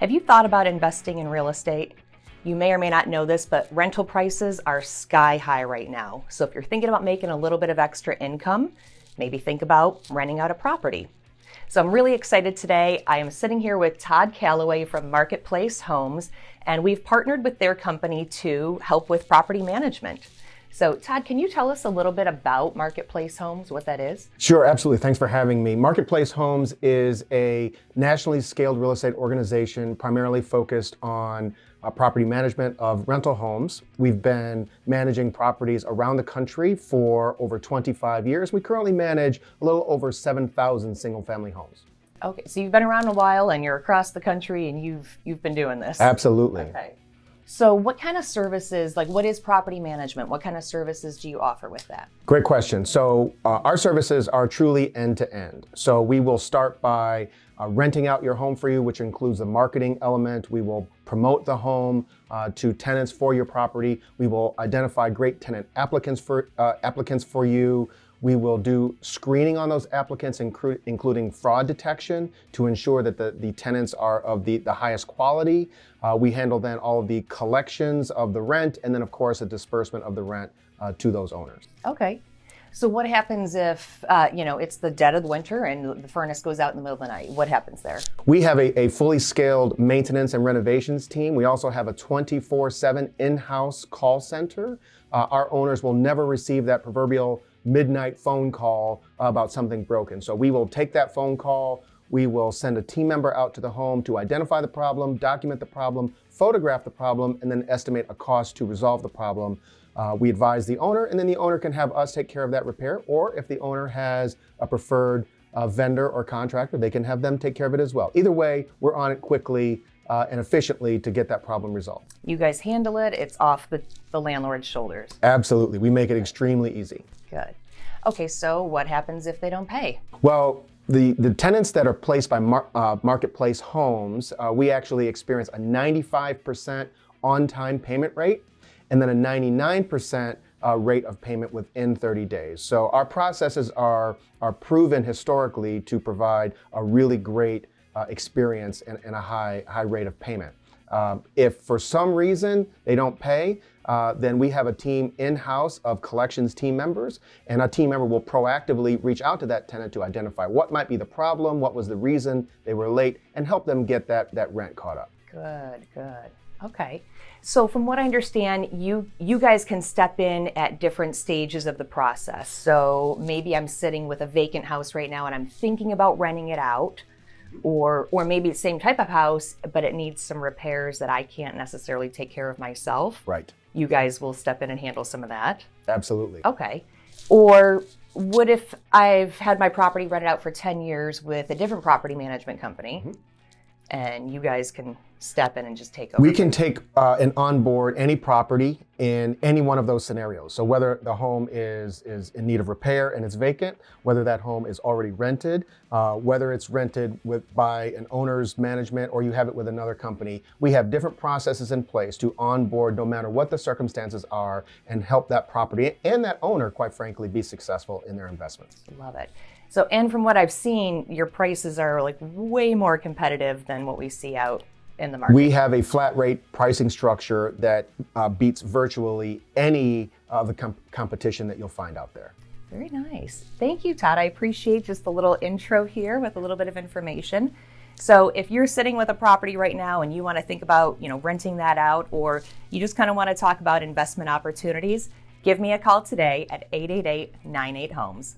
Have you thought about investing in real estate? You may or may not know this, but rental prices are sky high right now. So if you're thinking about making a little bit of extra income, maybe think about renting out a property. So I'm really excited today. I am sitting here with Todd Calloway from Marketplace Homes, and we've partnered with their company to help with property management. So Todd, can you tell us a little bit about Marketplace Homes, what that is? Sure, absolutely. Thanks for having me. Marketplace Homes is a nationally scaled real estate organization primarily focused on property management of rental homes. We've been managing properties around the country for over 25 years. We currently manage a little over 7,000 single-family homes. Okay, so you've been around a while and you're across the country and you've been doing this. Absolutely. Okay. So what kind of services, like what is property management? What kind of services do you offer with that? Great question. So our services are truly end-to-end. So we will start by renting out your home for you, which includes the marketing element. We will promote the home to tenants for your property. We will identify great tenant applicants for you. We will do screening on those applicants, including fraud detection, to ensure that the tenants are of the highest quality. We handle then all of the collections of the rent, and then of course the disbursement of the rent to those owners. Okay. So what happens if, it's the dead of the winter and the furnace goes out in the middle of the night? What happens there? We have a fully scaled maintenance and renovations team. We also have a 24/7 in-house call center. Our owners will never receive that proverbial midnight phone call about something broken. So we will take that phone call, we will send a team member out to the home to identify the problem, document the problem, photograph the problem, and then estimate a cost to resolve the problem. We advise the owner, and then the owner can have us take care of that repair, or if the owner has a preferred vendor or contractor, they can have them take care of it as well. Either way, we're on it quickly and efficiently to get that problem resolved. You guys handle it, it's off the landlord's shoulders. Absolutely, we make it extremely easy. Good. Okay, so what happens if they don't pay? Well, the tenants that are placed by Marketplace Homes, we actually experience a 95% on-time payment rate, and then a 99% rate of payment within 30 days. So our processes are proven historically to provide a really great experience and a high rate of payment. If for some reason they don't pay, then we have a team in-house of collections team members, and a team member will proactively reach out to that tenant to identify what might be the problem, what was the reason they were late, and help them get that rent caught up. Good. Okay. So from what I understand, you guys can step in at different stages of the process. So maybe I'm sitting with a vacant house right now and I'm thinking about renting it out. Or maybe the same type of house, but it needs some repairs that I can't necessarily take care of myself. Right. You guys will step in and handle some of that. Absolutely. Okay. Or what if I've had my property rented out for 10 years with a different property management company, and you guys can step in and just take over? We can take and onboard any property in any one of those scenarios. So whether the home is in need of repair and it's vacant, whether that home is already rented, whether it's rented by an owner's management or you have it with another company, we have different processes in place to onboard no matter what the circumstances are and help that property and that owner, quite frankly, be successful in their investments. Love it. So, and from what I've seen, your prices are like way more competitive than what we see out in the market. We have a flat rate pricing structure that beats virtually any of the competition that you'll find out there. Very nice. Thank you, Todd. I appreciate just a little intro here with a little bit of information. So if you're sitting with a property right now and you want to think about, renting that out, or you just kind of want to talk about investment opportunities, give me a call today at 888-98-HOMES.